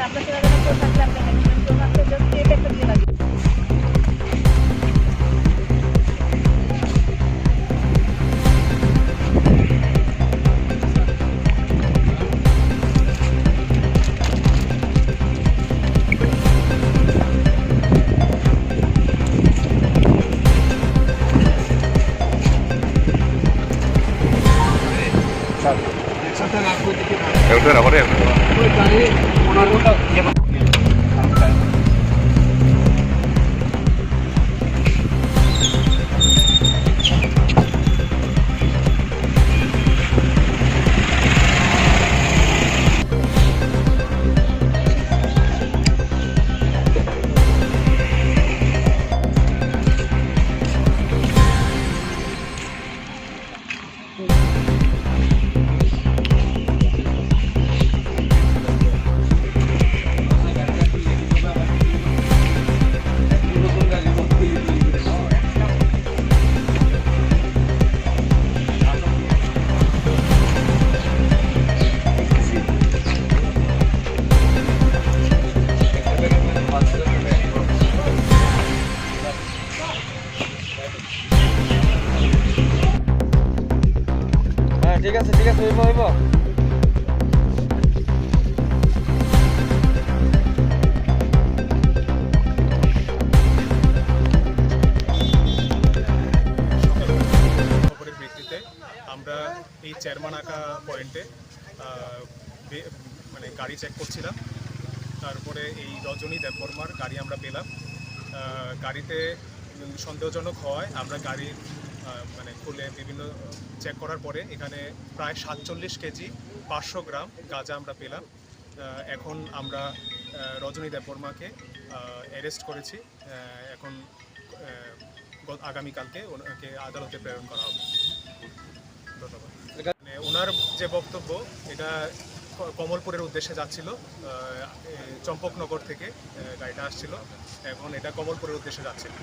আমরা সেভাবে কেউ থাকলে আমরা ম্যাক্সিমাম কেউ মাত্র জাস্ট এই একটা দিয়ে লাগে। Udah apa deh? ঠিক আছে হইব হইব। খবরের ভিত্তিতে আমরা এই চেয়ারমানাকা পয়েন্টে মানে গাড়ি চেক করছিলাম। তারপরে এই রজনী দেববর্মার গাড়ি আমরা পেলাম। গাড়িতে সন্দেহজনক হওয়ায় আমরা গাড়ির মানে খুলে বিভিন্ন চেক করার পরে এখানে প্রায় 47 কেজি 500 গ্রাম গাঁজা আমরা পেলাম। এখন আমরা রজনী দেববর্মাকে অ্যারেস্ট করেছি। এখন আগামীকালকে ওনাকে আদালতে প্রেরণ করা হবে। ধন্যবাদ। মানে ওনার যে বক্তব্য, এটা কমলপুরের উদ্দেশ্যে যাচ্ছিল, চম্পকনগর থেকে গাড়িটা আসছিল, এখন এটা কমলপুরের উদ্দেশ্যে যাচ্ছিল।